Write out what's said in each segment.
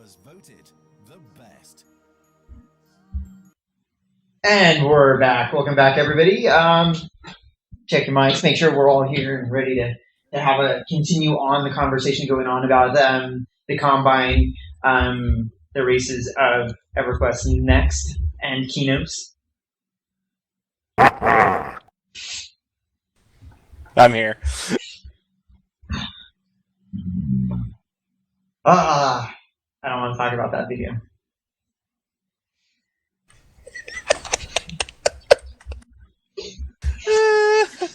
was voted the best. And we're back. Welcome back, everybody. Check your mics. Make sure we're all here and ready to have continue on the conversation going on about the combine, the races of EverQuest Next and Keynotes. I'm here. I don't want to talk about that video.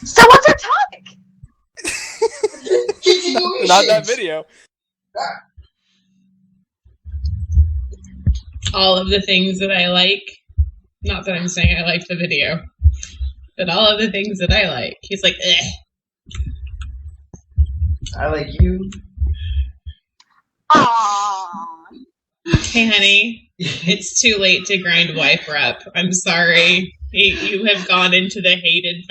So what's our topic? Not that video. All of the things that I like. Not that I'm saying I like the video, but all of the things that I like. He's like, eh. I like you. Aww. Hey, honey, it's too late to grind wife rep. I'm sorry. You have gone into the hated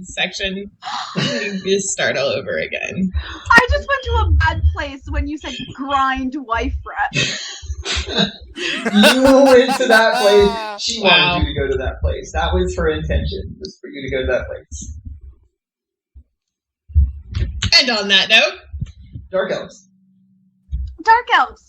section. You just start all over again. I just went to a bad place when you said grind wife rep. You went to that place. She wanted you to go to that place. That was her intention, was for you to go to that place. And on that note, Dark Elves. Dark Elves.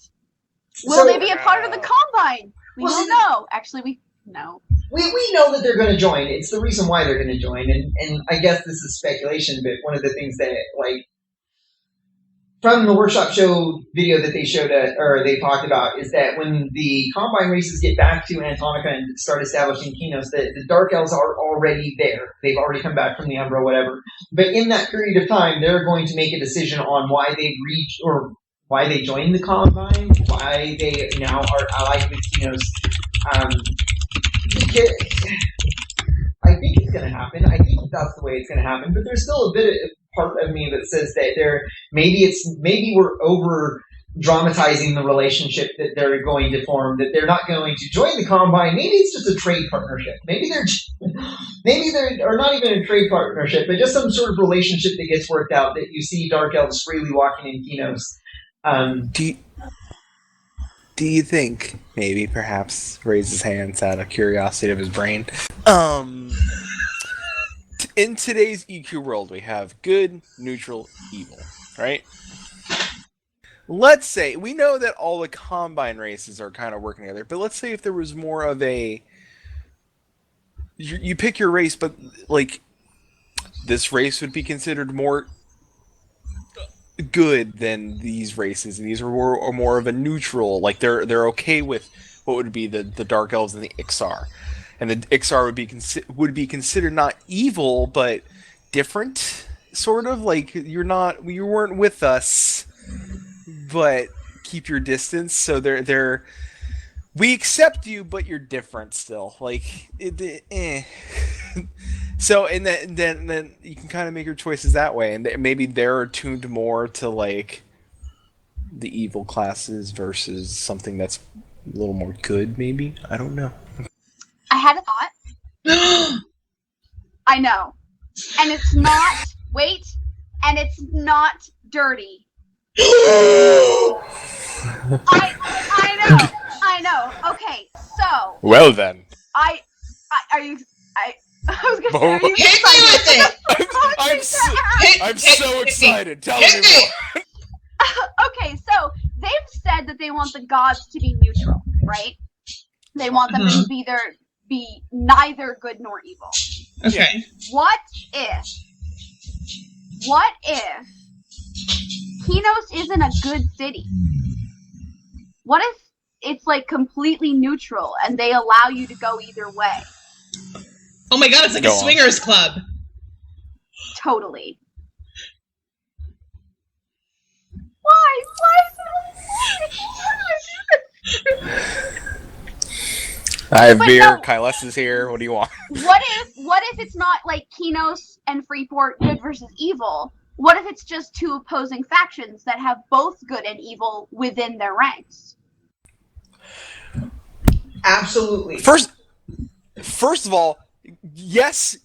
Will they be a part of the combine? We don't know. Actually, we know. We know that they're going to join. It's the reason why they're going to join, and I guess this is speculation, but one of the things that, like, from the workshop show video that they showed or they talked about is that when the combine races get back to Antonica and start establishing keynotes, that the Dark Elves are already there. They've already come back from the Umbra, whatever. But in that period of time, they're going to make a decision on why they reach or why they joined the combine, why they now are allied with keynotes. I think it's going to happen. I think that's the way it's going to happen. But there's still a bit of part of me that says that maybe we're over dramatizing the relationship that they're going to form. That they're not going to join the combine. Maybe it's just a trade partnership. Maybe they're or not even a trade partnership, but just some sort of relationship that gets worked out. That you see Dark Elves freely walking in keynotes. Do you think maybe perhaps raise his hands out of curiosity of his brain? In today's EQ world, we have good, neutral, evil, right? Let's say we know that all the combine races are kind of working together, but let's say if there was more of a you pick your race, but like this race would be considered more good than these races, and these are more of a neutral, like they're okay with what would be the Dark Elves and the Ixar, and the Ixar would be considered not evil but different, sort of like you weren't with us, but keep your distance. So they're we accept you, but you're different still. Like So and then you can kind of make your choices that way, and maybe they're attuned more to like the evil classes versus something that's a little more good. Maybe, I don't know. I had a thought. I know, and it's not. Wait, and it's not dirty. I know. Okay, so. Well then. I was gonna say, are you hit me with it! I'm so excited. Tell me more. Okay, so they've said that they want the gods to be neutral, right? They want them to be neither good nor evil. Okay. What if Kinos isn't a good city? What if it's like completely neutral and they allow you to go either way? Oh my god, it's like a swingers club. Totally. Why? I have beer. No. Kylus is here. What do you want? What if it's not like Kinos and Freeport, good versus evil? What if it's just two opposing factions that have both good and evil within their ranks? Absolutely. First of all, yes,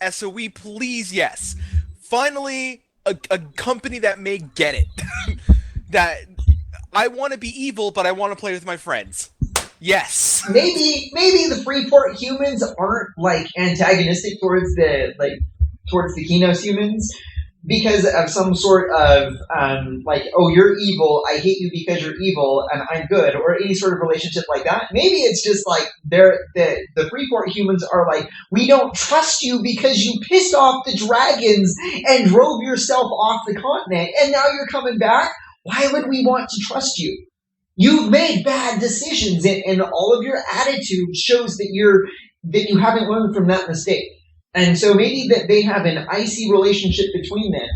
SOE, please, yes. Finally, a company that may get it. That I want to be evil, but I want to play with my friends. Yes. Maybe the Freeport humans aren't like antagonistic towards the Kinos humans because of some sort of like, oh, you're evil, I hate you because you're evil, and I'm good, or any sort of relationship like that. Maybe it's just like the Freeport humans are like, we don't trust you because you pissed off the dragons and drove yourself off the continent, and now you're coming back. Why would we want to trust you? You've made bad decisions, and all of your attitude shows that you haven't learned from that mistake. And so maybe that they have an icy relationship between them,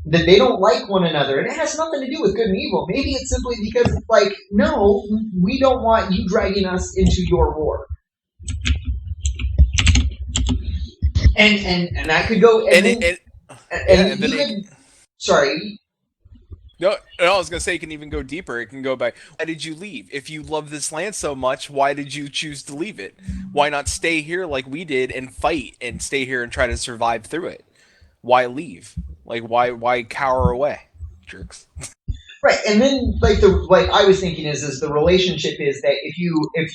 that they don't like one another, and it has nothing to do with good and evil. Maybe it's simply because it's like, no, we don't want you dragging us into your war. And that could go. Sorry. No, I was going to say it can even go deeper. It can go by, why did you leave? If you love this land so much, why did you choose to leave it? Why not stay here like we did and fight and stay here and try to survive through it? Why leave? Like, why cower away? Jerks. Right, and then like I was thinking is the relationship is that if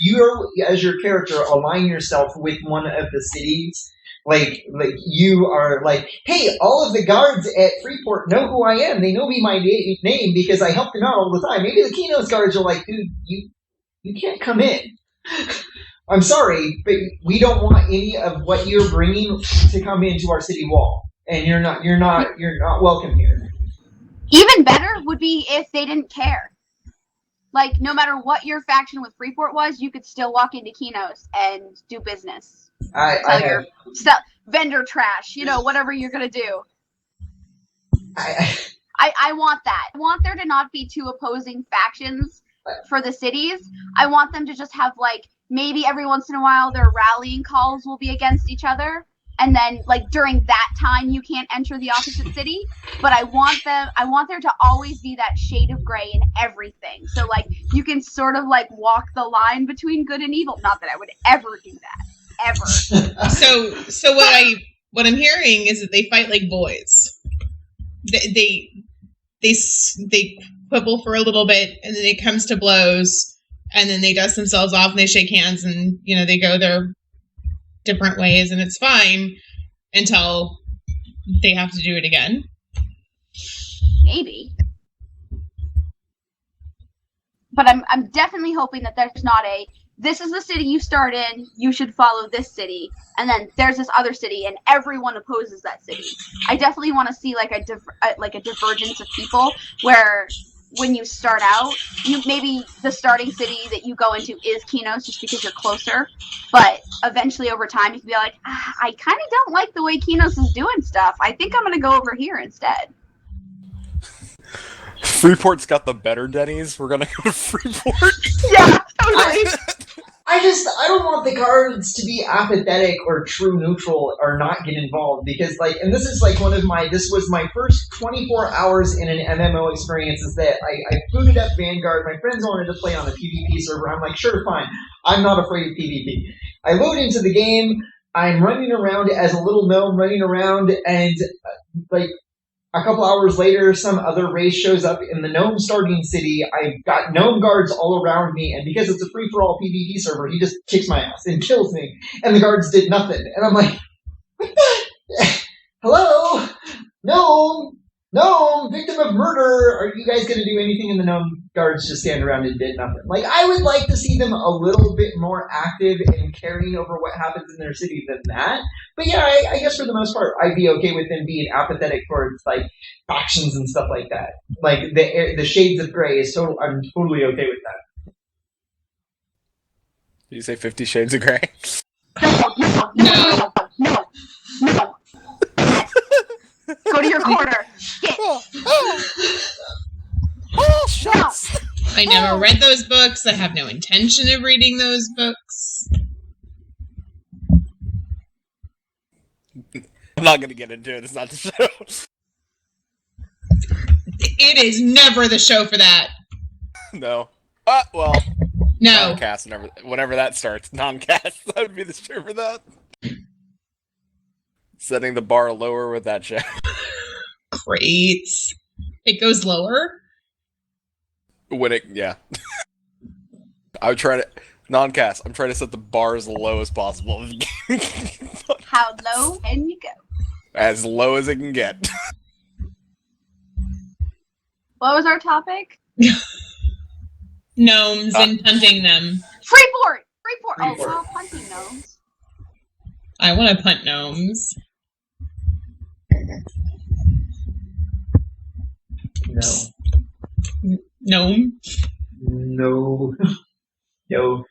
you're as your character align yourself with one of the cities, like you are like, hey, all of the guards at Freeport know who I am. They know me my name because I help them out all the time. Maybe the Kinos guards are like, dude, you can't come in. I'm sorry, but we don't want any of what you're bringing to come into our city wall, and you're not welcome here. Even better would be if they didn't care. Like, no matter what your faction with Freeport was, you could still walk into Kinos and do business. Sell your stuff, vendor trash, whatever you're gonna do. I want that. I want there to not be two opposing factions for the cities. I want them to just have, like, maybe every once in a while their rallying calls will be against each other. And then, like, during that time, you can't enter the opposite city. But I want there to always be that shade of gray in everything. So, like, you can sort of, like, walk the line between good and evil. Not that I would ever do that. Ever. So what I'm hearing is that they fight like boys. They quibble for a little bit, and then it comes to blows, and then they dust themselves off and they shake hands, and they go their different ways, and it's fine until they have to do it again. Maybe. But I'm definitely hoping that there's not this is the city you start in, you should follow this city, and then there's this other city, and everyone opposes that city. I definitely want to see like a divergence of people where when you start out, maybe the starting city that you go into is Kinos just because you're closer, but eventually over time you can be like, I kind of don't like the way Kinos is doing stuff. I think I'm going to go over here instead. Freeport's got the better Denny's. We're gonna go to Freeport. Yeah, totally. I don't want the guards to be apathetic or true neutral or not get involved because and this is this was my first 24 hours in an MMO experience is that I booted up Vanguard. My friends wanted to play on a PvP server. I'm like, sure, fine. I'm not afraid of PvP. I load into the game. I'm running around as a little gnome running around and a couple hours later, some other race shows up in the gnome starting city. I've got gnome guards all around me, and because it's a free-for-all PvP server, he just kicks my ass and kills me, and the guards did nothing. And I'm like, what the? Hello? Gnome, victim of murder. Are you guys going to do anything? And the gnome guards just stand around and did nothing. I would like to see them a little bit more active and caring over what happens in their city than that. But yeah, I guess for the most part, I'd be okay with them being apathetic towards factions and stuff like that. The shades of gray is I'm totally okay with that. Did you say 50 Shades of Grey? No. Go to your corner. Shucks. I never read those books. I have no intention of reading those books. I'm not going to get into it. It's not the show. It is never the show for that. No. Well. No. Non-cast, whenever that starts. Non-cast. That would be the show for that. Setting the bar lower with that show. Great. It goes lower? When it, yeah. I would try to non-cast. I'm trying to set the bar as low as possible. How low can you go? As low as it can get. What was our topic? Gnomes and hunting them. Freeport! Oh, Freeport. wow, hunting gnomes. I want to punt gnomes. No. Gnome? No. No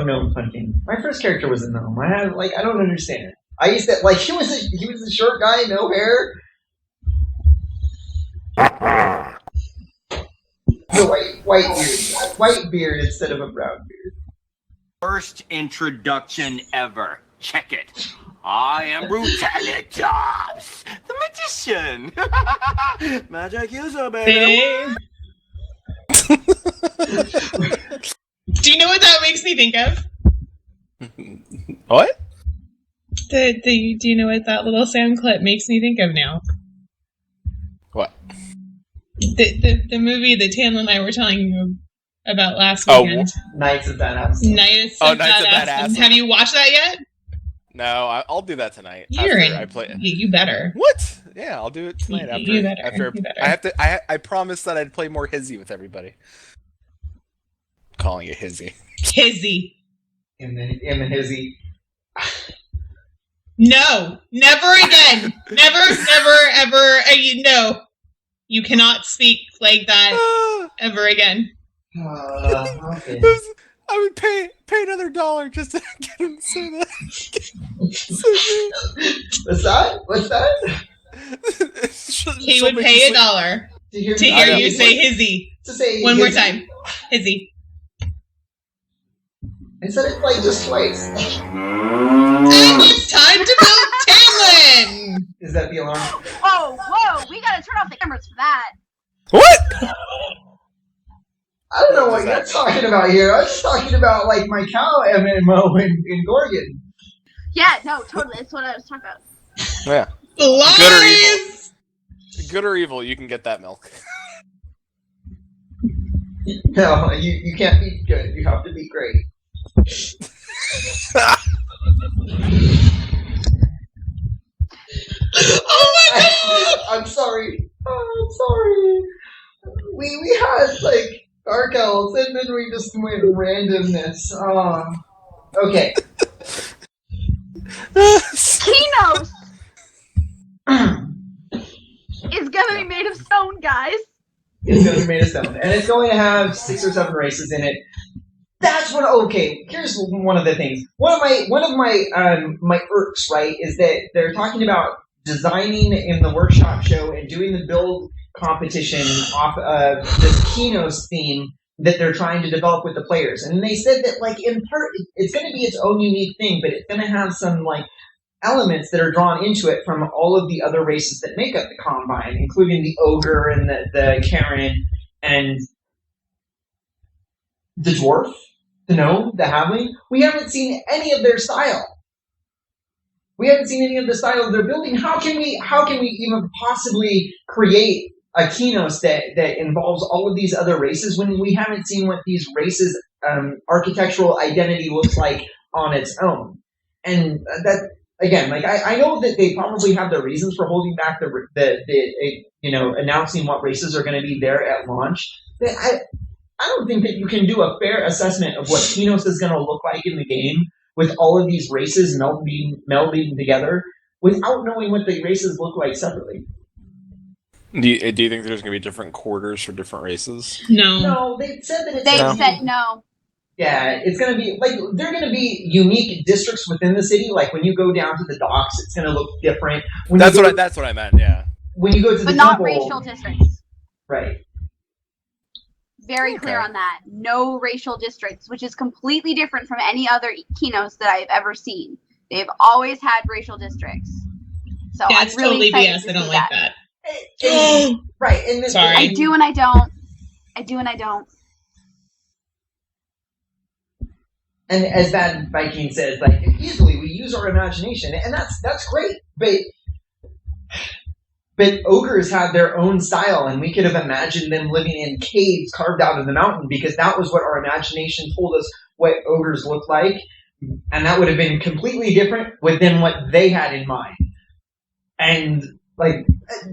gnome hunting. My first character was a gnome. I don't understand. I used to he was a short guy, no hair. The white beard instead of a brown beard. First introduction ever. Check it. I am Lieutenant Jobs, the magician. Magic user, baby. Hey. Do you know what that makes me think of? What? Do you know what that little sound clip makes me think of now? What? The movie that Tan and I were telling you about last Oh, weekend. Knights of Badass. Knights of Badass. Have you watched that yet? No, I'll do that tonight. I better. What? Yeah, I'll do it tonight. You better. I have to. I promised that I'd play more Hizzy with everybody. Calling it Hizzy. Hizzy. And then Hizzy. No, never again. Never, ever. No, you cannot speak like that ever again. Okay. I would pay another $1 just to get him to say that. What's that? He would pay $1 To hear you say Hizzy. To say one more Hizzy. time. Hizzy. I said it just twice. And it's time to build Tamlin! Is that the alarm? Oh, whoa! We gotta turn off the cameras for that. What? I don't know what you're talking about here. I was talking about my cow MMO in Gorgon. Yeah, no, totally. That's what I was talking about. Yeah. Lies! Good or evil? Good or evil? You can get that milk. No, you can't be good. You have to be great. Oh my god! I'm sorry. I'm sorry. We had dark elves and then we just went randomness. Okay. Kinos is gonna be made of stone, guys. It's going to be made of stone, and it's going to have 6 or 7 races in it. That's what. Okay, here's one of the things. One of my irks, right, is that they're talking about designing in the workshop show and doing the build competition off of this Kinos theme that they're trying to develop with the players, and they said that in part it's going to be its own unique thing, but it's going to have some elements that are drawn into it from all of the other races that make up the Combine, including the Ogre and the Karen and the Dwarf, the Gnome, the Halfling. We haven't seen any of their style. We haven't seen any of the style of their building. How can we even possibly create a Kinos that involves all of these other races when we haven't seen what these races' architectural identity looks like on its own? And that. Again, I know that they probably have their reasons for holding back the announcing what races are going to be there at launch. But I don't think that you can do a fair assessment of what Kinos is going to look like in the game with all of these races melding together without knowing what the races look like separately. Do you think there's going to be different quarters for different races? No. No, they said that it's They said no. Yeah, it's going to be, they're going to be unique districts within the city. When you go down to the docks, it's going to look different. That's what I meant, yeah. When you go to the But not temple, racial districts. right. Very clear on that. No racial districts, which is completely different from any other Kinos that I've ever seen. They've always had racial districts. So Yeah, I'm it's really totally excited BS. to I don't see like that. that. Right. And then, Sorry. I do and I don't. I do and I don't. And as Bad Viking says, easily we use our imagination, and that's great. But But ogres had their own style, and we could have imagined them living in caves carved out of the mountain because that was what our imagination told us what ogres looked like. And that would have been completely different than what they had in mind. And like,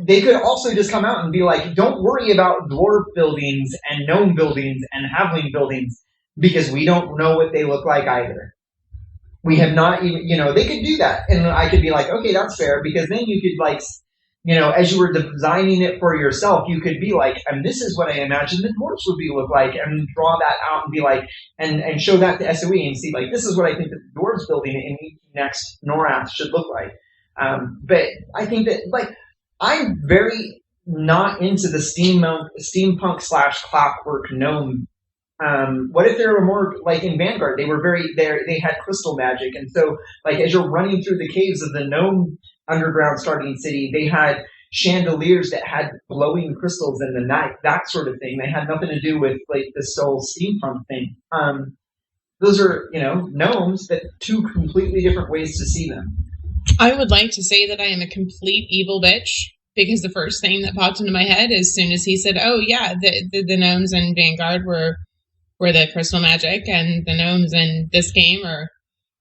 they could also just come out and be like, don't worry about dwarf buildings and gnome buildings and halfling buildings because we don't know what they look like either. We have not even, they could do that. And I could be like, okay, that's fair, because then you could like, as you were designing it for yourself, you could be like, and this is what I imagine the dwarves would look like, and draw that out and be like, and show that to SOE and see like, this is what I think the dwarves building in next Norath should look like. But I think that like, I'm very not into the steampunk / clockwork gnome. What if they were more like in Vanguard? They were they had crystal magic, and so like as you're running through the caves of the gnome underground starting city, they had chandeliers that had glowing crystals in the night, that sort of thing. They had nothing to do with like this whole steampunk thing. Those are, gnomes, but two completely different ways to see them. I would like to say that I am a complete evil bitch, because the first thing that popped into my head as soon as he said, oh yeah, the gnomes in Vanguard were the crystal magic, and the gnomes in this game are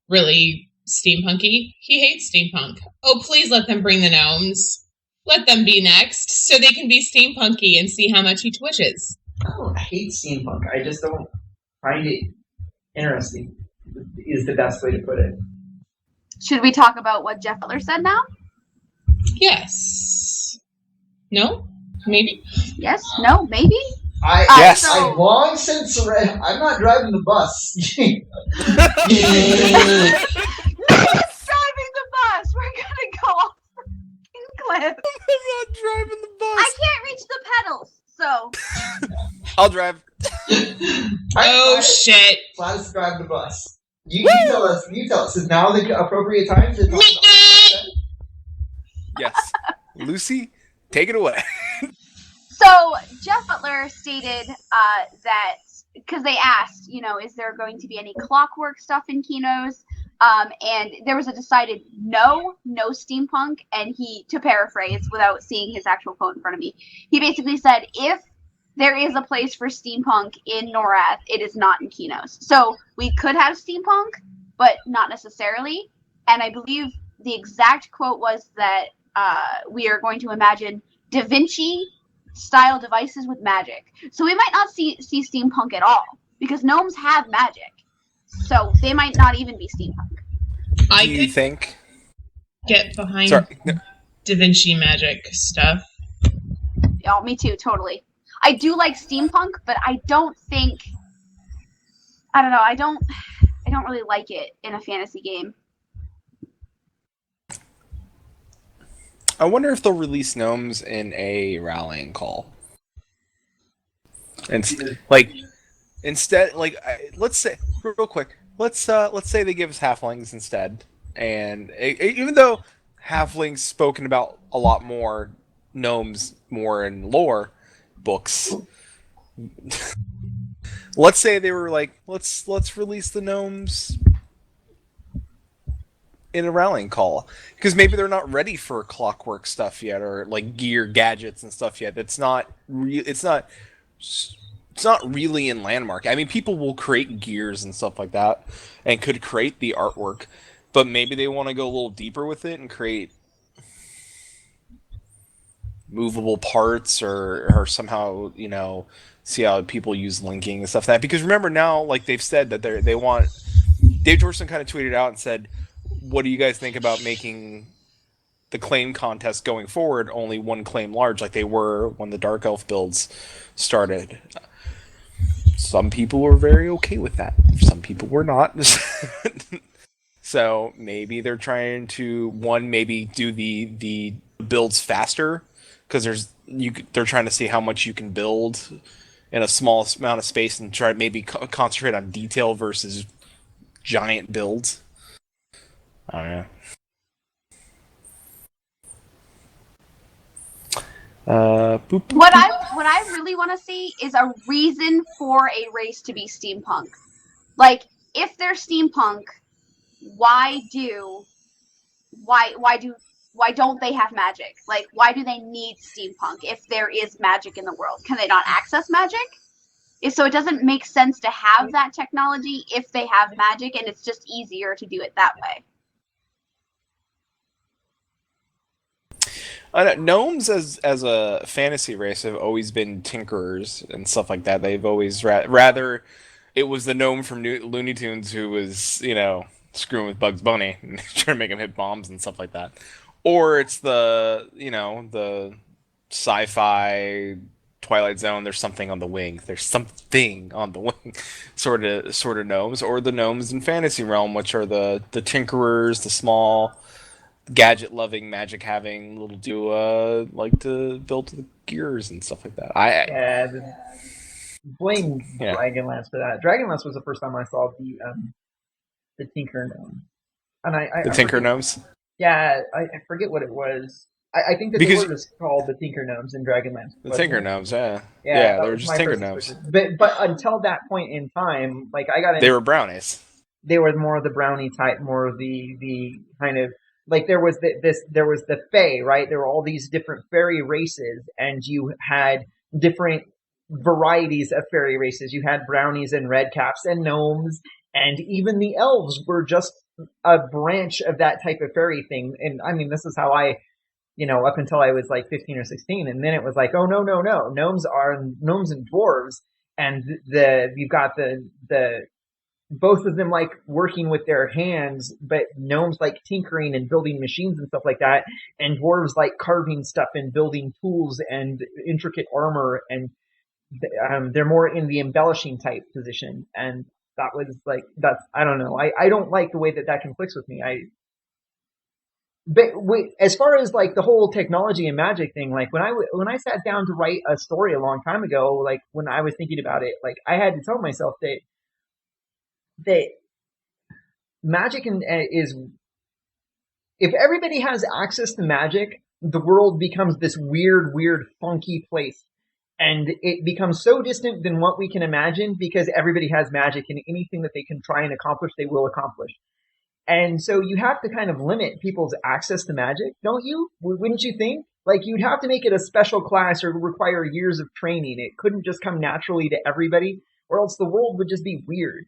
really steampunky. He hates steampunk. Oh, please let them bring the gnomes. Let them be next, so they can be steampunky and see how much he twitches. I don't hate steampunk. I just don't find it interesting, is the best way to put it. Should we talk about what Jeff Butler said now? Yes. No? Maybe? Yes? No? Maybe? Yes. I've long since read, I'm not driving the bus. Nobody's driving the bus. We're gonna go off the cliff. I'm not driving the bus. I can't reach the pedals, so. I'll drive. Oh shit! Let's drive the bus. You tell us. Is now the appropriate time to talk about this? Yes. Lucy, take it away. So Jeff Butler stated that because they asked, is there going to be any clockwork stuff in Kinos? And there was a decided no steampunk. And he, to paraphrase without seeing his actual quote in front of me, he basically said, if there is a place for steampunk in Norath, it is not in Kinos. So we could have steampunk, but not necessarily. And I believe the exact quote was that we are going to imagine Da Vinci style devices with magic. So we might not see steampunk at all, because gnomes have magic. So they might not even be steampunk. I Do you think? Get behind Da Vinci magic stuff. Oh, me too, totally. I do like steampunk, but I don't know, I don't really like it in a fantasy game. I wonder if they'll release gnomes in a rallying call. And instead, let's say real quick, let's say they give us halflings instead, and even though halflings spoken about a lot more, gnomes more in lore books. Let's say they were like, let's release the gnomes in a rallying call, because maybe they're not ready for clockwork stuff yet, or like gear gadgets and stuff yet. It's not really in Landmark. I mean, people will create gears and stuff like that, and could create the artwork, but maybe they want to go a little deeper with it and create movable parts, or somehow see how people use linking and stuff like that. Because remember now, like they've said that they want. Dave Jorson kind of tweeted out and said, what do you guys think about making the claim contest going forward only one claim large, like they were when the Dark Elf builds started? Some people were very okay with that. Some people were not. So maybe they're trying to, maybe do the builds faster, because they're trying to see how much you can build in a small amount of space, and try to maybe concentrate on detail versus giant builds. I don't know. What I really want to see is a reason for a race to be steampunk. Like, if they're steampunk, why do Why don't they have magic? Like, why do they need steampunk if there is magic in the world? Can they not access magic? So it doesn't make sense to have that technology if they have magic, and it's just easier to do it that way. Gnomes as a fantasy race have always been tinkerers and stuff like that. They've always rather it was the gnome from Looney Tunes who was, you know, screwing with Bugs Bunny and trying to make him hit bombs and stuff like that, or it's the, you know, the sci-fi Twilight Zone. There's something on the wing. There's something on the wing, sort of gnomes, or the gnomes in fantasy realm, which are the tinkerers, the small, gadget-loving, magic-having little duo like to build the gears and stuff like that. Blame Dragonlance for that. Dragonlance was the first time I saw the Tinker Gnome, and I Tinker Gnomes. Yeah, I forget what it was. I think that they were just called the Tinker Gnomes in Dragonlance. The Tinker Gnomes, yeah, they were just Tinker Gnomes. But until that point in time, like they were brownies. They were more of the brownie type, more of the kind of. Like there was the Fae, right? There were all these different fairy races, and you had different varieties of fairy races. You had brownies and redcaps and gnomes, and even the elves were just a branch of that type of fairy thing. And I mean, this is how I, you know, up until I was like 15 or 16, and then it was like, oh no, gnomes and dwarves, and you've got the both of them like working with their hands, but gnomes like tinkering and building machines and stuff like that, and dwarves like carving stuff and building tools and intricate armor, and they're more in the embellishing type position. And that was like, I don't know. I don't like the way that conflicts with me. But as far as like the whole technology and magic thing, like when I sat down to write a story a long time ago, like when I was thinking about it, like I had to tell myself that magic is, if everybody has access to magic, the world becomes this weird, funky place. And it becomes so distant than what we can imagine because everybody has magic, and anything that they can try and accomplish, they will accomplish. And so you have to kind of limit people's access to magic, don't you? Wouldn't you think? Like you'd have to make it a special class or require years of training. It couldn't just come naturally to everybody, or else the world would just be weird.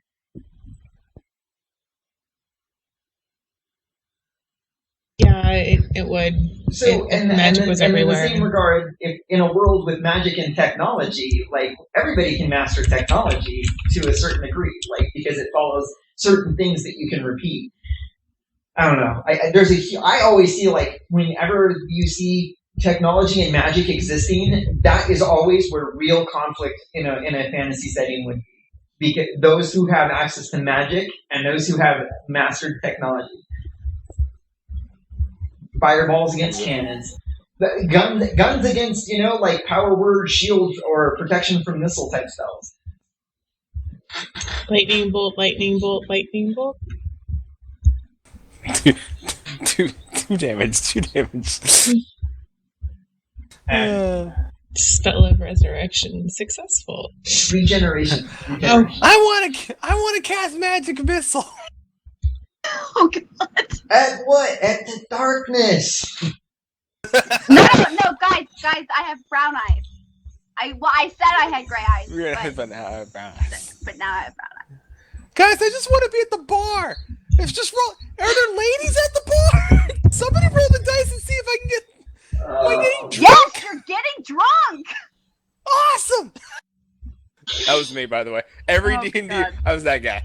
Yeah, it would. So, magic was everywhere. In the same regard, if in a world with magic and technology, like everybody can master technology to a certain degree, like because it follows certain things that you can repeat. I don't know. I always see like whenever you see technology and magic existing, that is always where real conflict in a fantasy setting would be. Because those who have access to magic and those who have mastered technology. Fireballs against cannons, guns against, you know, like power word shields or protection from missile type spells. Lightning bolt, lightning bolt, lightning bolt. Two damage. Spell of resurrection successful. Regeneration. Oh, I want to cast magic missile. Oh god. At what? At the darkness. No, guys, I have brown eyes. I said I had gray eyes. But now I have brown eyes. But now I have brown eyes. Guys, I just want to be at the bar. It's just roll. Are there ladies at the bar? Somebody roll the dice and see if I can get. Am I getting drunk? Yes, you're getting drunk. Awesome. That was me, by the way. Every D&D, I was that guy.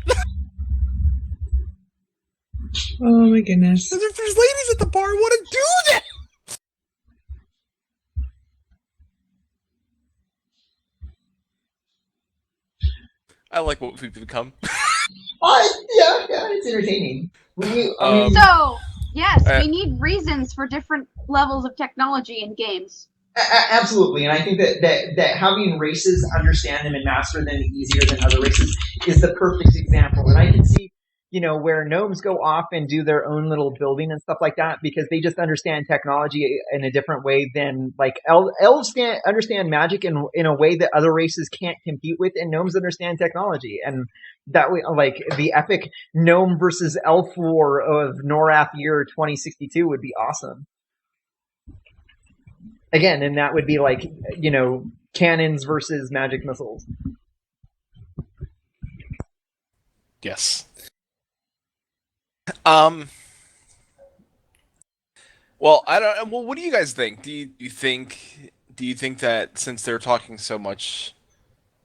Oh my goodness. If there's ladies at the bar, I want to do that. I like what we've become. Yeah, it's entertaining. So, yes, we need reasons for different levels of technology in games. Absolutely, and I think that having races understand them and master them easier than other races is the perfect example. And I can see, you know, where gnomes go off and do their own little building and stuff like that because they just understand technology in a different way than like elves understand magic in a way that other races can't compete with, and gnomes understand technology. And that way, like the epic gnome versus elf war of Norath year 2062 would be awesome. Again, and that would be like, cannons versus magic missiles. Yes. Well, I don't. Well, what do you guys think? Do you think that since they're talking so much,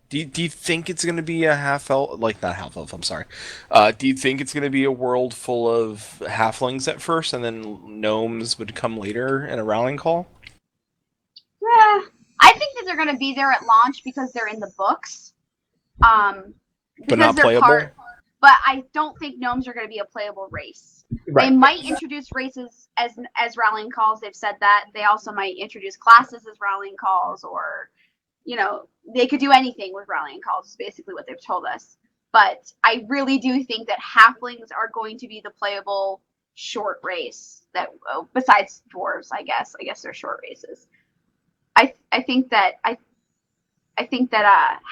do you think it's going to be a half elf, like not half elf? I'm sorry. Do you think it's going to be a world full of halflings at first, and then gnomes would come later in a rallying call? Yeah, I think that they're going to be there at launch because they're in the books. But not playable. But I don't think gnomes are going to be a playable race. Right. They might introduce races as rallying calls. They've said that. They also might introduce classes as rallying calls, or they could do anything with rallying calls. Is basically what they've told us. But I really do think that halflings are going to be the playable short race. That besides dwarves, I guess they're short races. I think that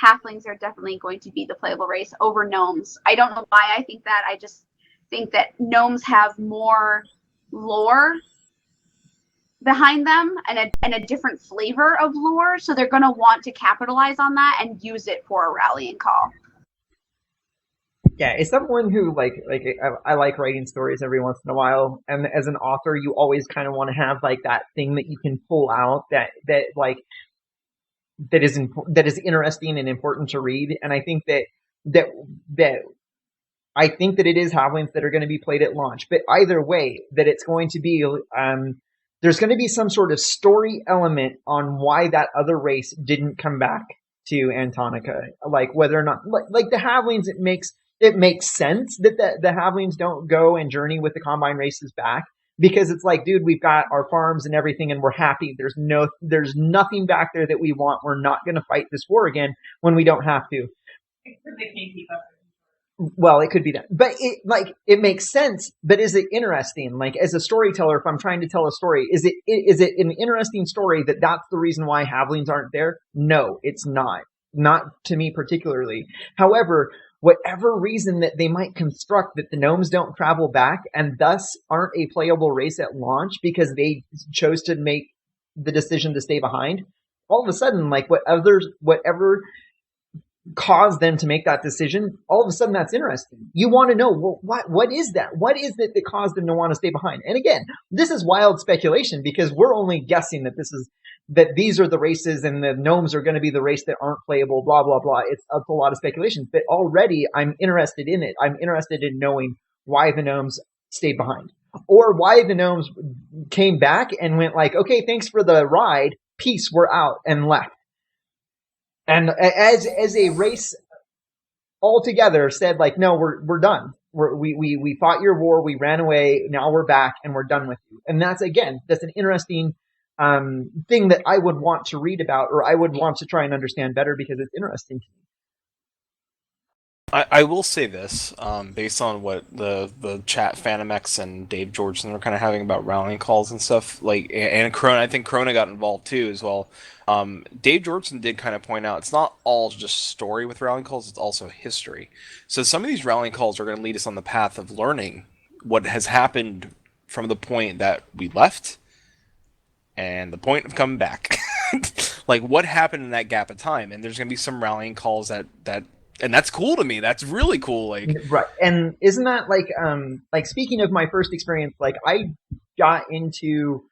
halflings are definitely going to be the playable race over gnomes. I don't know why I think that. I just think that gnomes have more lore behind them and a different flavor of lore, so they're going to want to capitalize on that and use it for a rallying call. Yeah, as someone who I like writing stories every once in a while, and as an author, you always kind of want to have like that thing that you can pull out that is interesting and important to read. And I think that I think that it is halflings that are going to be played at launch. But either way, that it's going to be there's going to be some sort of story element on why that other race didn't come back to Antonica. Like whether or not like the halflings, it makes sense that the halflings don't go and journey with the combine races back. Because it's like, dude, we've got our farms and everything and we're happy. There's nothing back there that we want. We're not going to fight this war again when we don't have to. Well, it could be that. But it makes sense. But is it interesting? Like as a storyteller, if I'm trying to tell a story, is it an interesting story that that's the reason why halflings aren't there? No, it's not. Not to me particularly. However, whatever reason that they might construct that the gnomes don't travel back and thus aren't a playable race at launch because they chose to make the decision to stay behind, all of a sudden, like whatever caused them to make that decision, all of a sudden that's interesting. You want to know, well, what is that? What is it that caused them to want to stay behind? And again, this is wild speculation because we're only guessing that these are the races and the gnomes are going to be the race that aren't playable, blah, blah, blah. It's a lot of speculation, but already I'm interested in it. I'm interested in knowing why the gnomes stayed behind or why the gnomes came back and went like, okay, thanks for the ride. Peace. We're out and left. And as a race altogether said like, no, we're done. We fought your war. We ran away. Now we're back and we're done with you. And that's an interesting thing that I would want to read about, or I would want to try and understand better because it's interesting to me. I will say this, based on what the chat Fanamex and Dave Georgeson were kind of having about rallying calls and stuff, like, and Krona, I think Krona got involved too as well. Dave Georgeson did kind of point out it's not all just story with rallying calls, it's also history. So some of these rallying calls are going to lead us on the path of learning what has happened from the point that we left and the point of coming back. Like what happened in that gap of time, and there's going to be some rallying calls that and that's cool to me. That's really cool. Like, right. And isn't that like speaking of my first experience, like I got into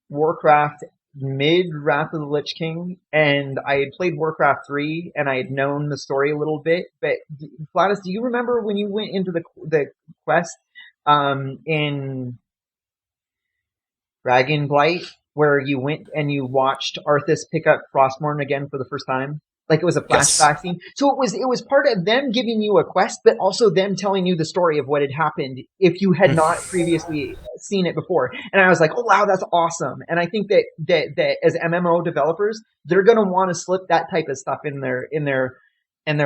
Warcraft mid Wrath of the Lich King, and I had played Warcraft 3 and I had known the story a little bit. But Gladys, do you remember when you went into the quest in Dragonblight where you went and you watched Arthas pick up Frostmourne again for the first time? Like it was a flashback scene. So it was part of them giving you a quest, but also them telling you the story of what had happened if you had not previously seen it before. And I was like, oh wow, that's awesome. And I think that as MMO developers, they're going to want to slip that type of stuff in their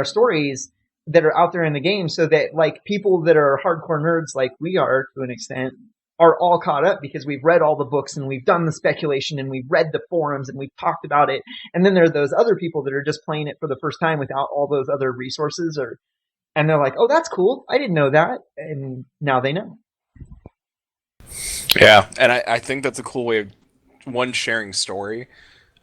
stories that are out there in the game, so that like people that are hardcore nerds like we are to an extent are all caught up because we've read all the books and we've done the speculation and we've read the forums and we've talked about it. And then there are those other people that are just playing it for the first time without all those other resources, and they're like, oh, that's cool. I didn't know that. And now they know. Yeah. And I think that's a cool way of one, sharing story,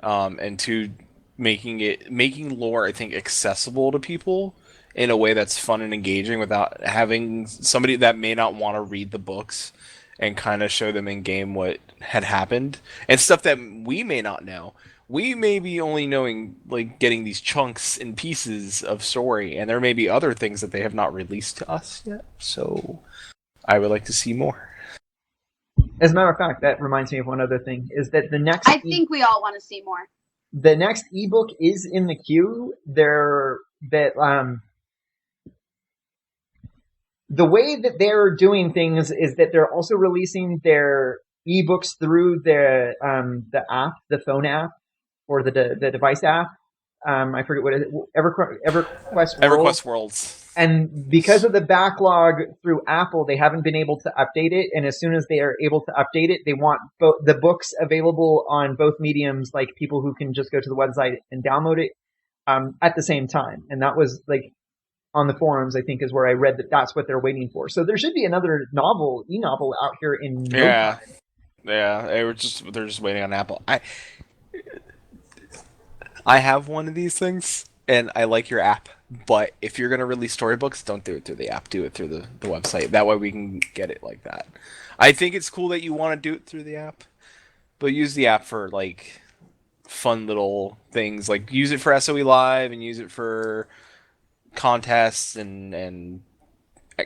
and two, making lore, I think, accessible to people in a way that's fun and engaging without having somebody that may not want to read the books and kind of show them in game what had happened and stuff that we may not know. We may be only knowing, like, getting these chunks and pieces of story, and there may be other things that they have not released to us yet. So I would like to see more. As a matter of fact, that reminds me of one other thing, is that the next I think we all want to see more. the next ebook is in the queue. The way that they're doing things is that they're also releasing their ebooks through the app, the phone app, or the device app. I forget what it is. EverQuest Worlds. And because of the backlog through Apple, they haven't been able to update it. And as soon as they are able to update it, they want the books available on both mediums, like people who can just go to the website and download it at the same time. And that was like on the forums, I think, is where I read that that's what they're waiting for. So there should be another e-novel out here in no time. Yeah, they're just waiting on Apple. I have one of these things, and I like your app, but if you're going to release storybooks, don't do it through the app. Do it through the website. That way we can get it like that. I think it's cool that you want to do it through the app, but use the app for, like, fun little things. Like, use it for SOE Live and use it for contests and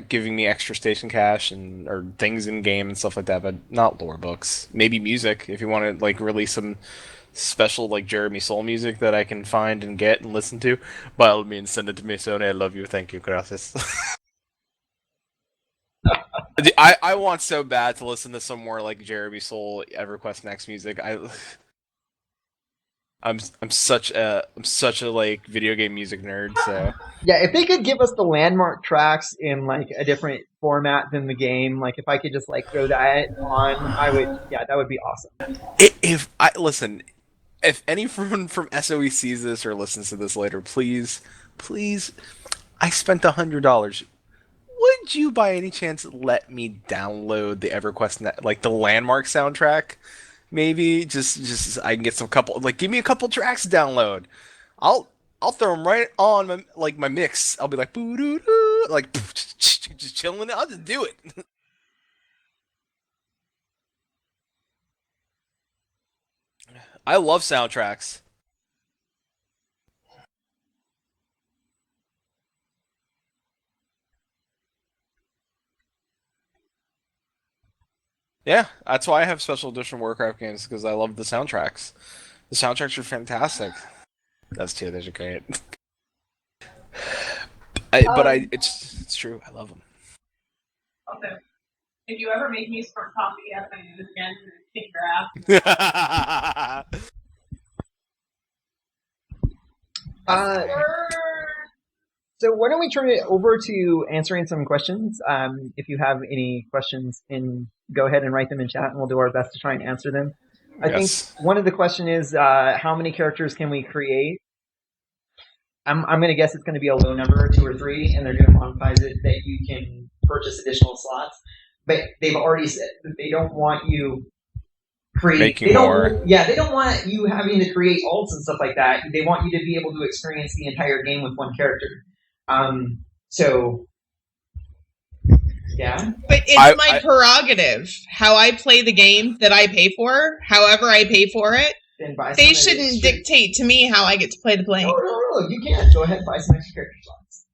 giving me extra station cash or things in game and stuff like that, but not lore books. Maybe music, if you want to, like, release some special, like, Jeremy Soul music that I can find and get and listen to, by all means, send it to me. Sony, I love you. Thank you. Gracias. I want so bad to listen to some more, like, Jeremy Soul, EverQuest Next music. I'm such a like video game music nerd, so Yeah, if they could give us the landmark tracks in like a different format than the game, like if I could just like throw that on, I would. Yeah, that would be awesome. If anyone from SOE sees this or listens to this later, please, I spent $100. Would you, by any chance, let me download the EverQuest, like the landmark soundtrack? Maybe just I can get give me a couple tracks to download. I'll throw them right on my mix. I'll be like boo doo doo, like just chilling. I'll just do it. I love soundtracks. Yeah, that's why I have special edition Warcraft games, because I love the soundtracks. The soundtracks are fantastic. Those two, those are great. It's true. I love them. Also, if you ever make me start coffee after I do this again, kick your ass. So why don't we turn it over to answering some questions? If you have any questions, go ahead and write them in chat, and we'll do our best to try and answer them. I think one of the questions is how many characters can we create? I'm going to guess it's going to be a low number, 2 or 3, and they're going to monetize it that you can purchase additional slots. But they've already said that they don't want you making more. Yeah, they don't want you having to create alts and stuff like that. They want you to be able to experience the entire game with one character. So, yeah. But it's my prerogative. How I play the game that I pay for, however I pay for it, they shouldn't dictate to me how I get to play the game. No, you can. Go ahead and buy some extra character slots.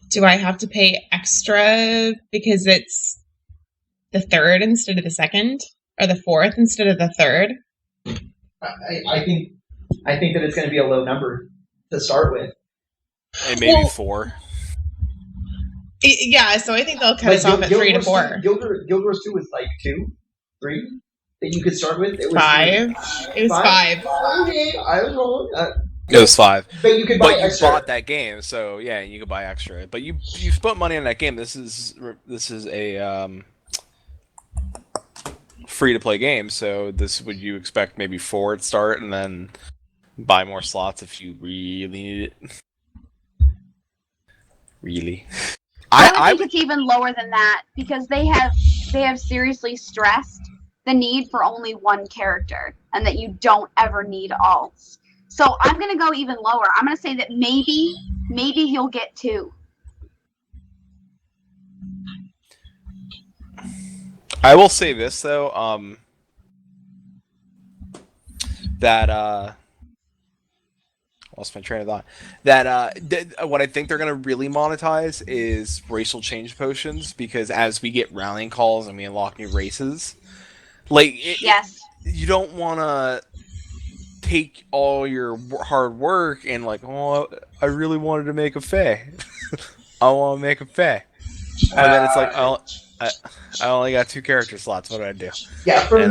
Do I have to pay extra because it's the 3rd instead of the 2nd? Or the 4th instead of the 3rd? I think that it's going to be a low number to start with. And maybe 4. Yeah, so I think they'll cut us off at 3 to 4. Guild Wars 2 was like 2, 3 that you could start with. It was 5. It was 5. Okay, I was wrong. It was 5. But you could buy extra. You bought that game, so yeah, you could buy extra. But you spent money on that game. This is a free to play game, so this would you expect maybe 4 at start, and then buy more slots if you really need it. Really. I think it's even lower than that, because they have seriously stressed the need for only one character and that you don't ever need alts. So I'm going to go even lower. I'm going to say that maybe he'll get 2. I will say this though, that lost my train of thought. That what I think they're gonna really monetize is racial change potions, because as we get rallying calls and we unlock new races, Yes. you don't want to take all your hard work and I really wanted to make a Fae. I want to make a Fae, and then it's like I only got 2 character slots. What do I do? Yeah, from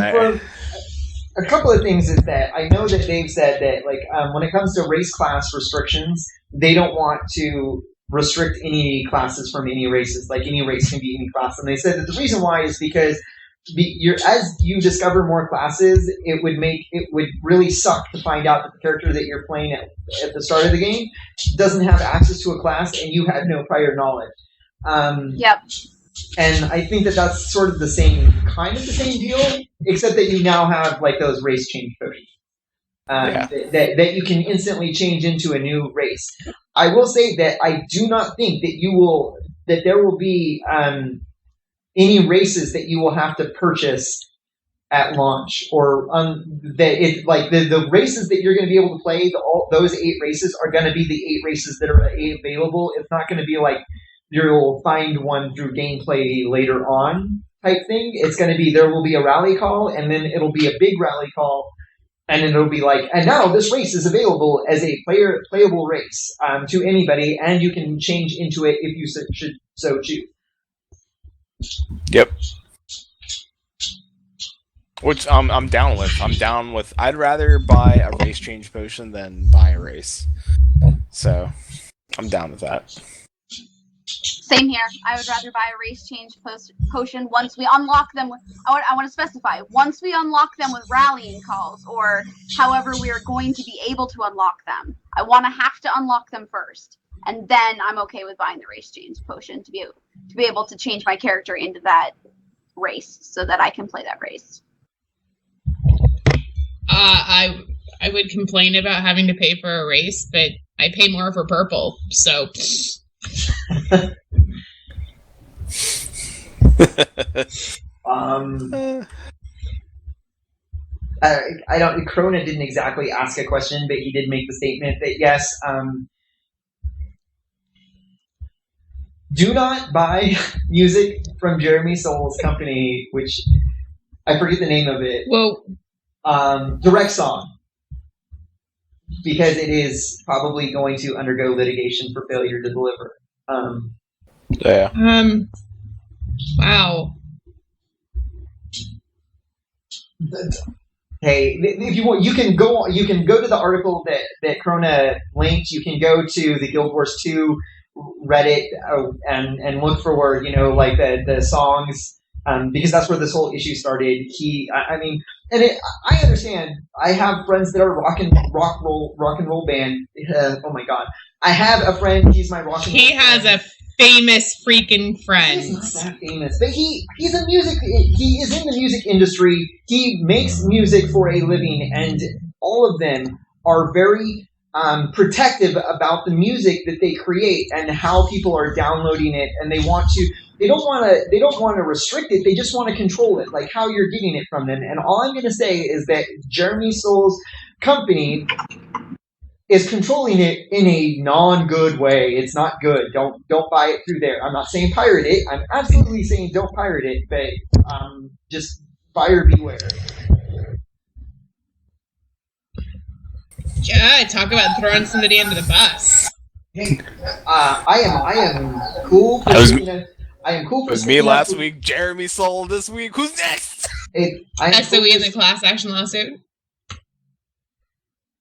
a couple of things is that I know that they've said that when it comes to race class restrictions, they don't want to restrict any classes from any races. Like any race can be any class, and they said that the reason why is because as you discover more classes, it would really suck to find out that the character that you're playing at the start of the game doesn't have access to a class and you had no prior knowledge. Yep. And I think that that's sort of the same deal, except that you now have those race change potions that you can instantly change into a new race. I will say that I do not think that there will be any races that you will have to purchase at launch, or the races that you're going to be able to play. Those 8 races are going to be the 8 races that are available. It's not going to be like you'll find one through gameplay later on type thing. It's going to be, there will be a rally call, and then it'll be a big rally call, and then it'll be and now this race is available as a playable race to anybody, and you can change into it if you should so choose. Yep. Which I'm down with. I'd rather buy a race change potion than buy a race. So I'm down with that. Same here. I would rather buy a race change potion once we unlock them. I want to specify, once we unlock them with rallying calls, or however we are going to be able to unlock them. I want to have to unlock them first, and then I'm okay with buying the race change potion to be able to change my character into that race so that I can play that race. I would complain about having to pay for a race, but I pay more for purple, so. I don't. Krona didn't exactly ask a question, but he did make the statement that yes, do not buy music from Jeremy Soul's company, which I forget the name of it. Whoa. Direct Song, because it is probably going to undergo litigation for failure to deliver. Yeah. Wow. Hey, if you want, you can go to the article that Krona linked. You can go to the Guild Wars 2 Reddit and look for the songs, because that's where this whole issue started. I understand. I have friends that are rock and roll band. Oh my god, I have a friend. He's my rock and roll. He has a famous freaking friend. He's not that famous, but he is in the music industry. He makes music for a living, and all of them are very protective about the music that they create and how people are downloading it, and they don't want to restrict it. They just want to control it, like how you're getting it from them. And all I'm going to say is that Jeremy Soul's company is controlling it in a non-good way. It's not good. Don't buy it through there. I'm not saying pirate it. I'm absolutely saying don't pirate it, but just buyer beware. Yeah, talk about throwing somebody under the bus. Hey, I am cool. I am cool. It was me last week. Jeremy Soul this week. Who's next? SOE in the class action lawsuit.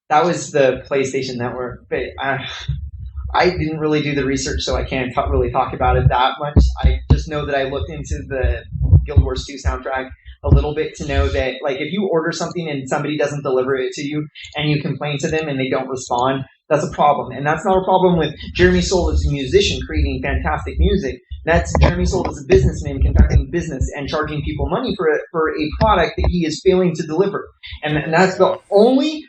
That was the PlayStation Network, but I didn't really do the research, so I can't really talk about it that much. I just know that I looked into the Guild Wars 2 soundtrack a little bit to know that, if you order something and somebody doesn't deliver it to you, and you complain to them and they don't respond, that's a problem. And that's not a problem with Jeremy Soul as a musician creating fantastic music. That's Jeremy Soule as a businessman conducting business and charging people money for a product that he is failing to deliver. And that's the only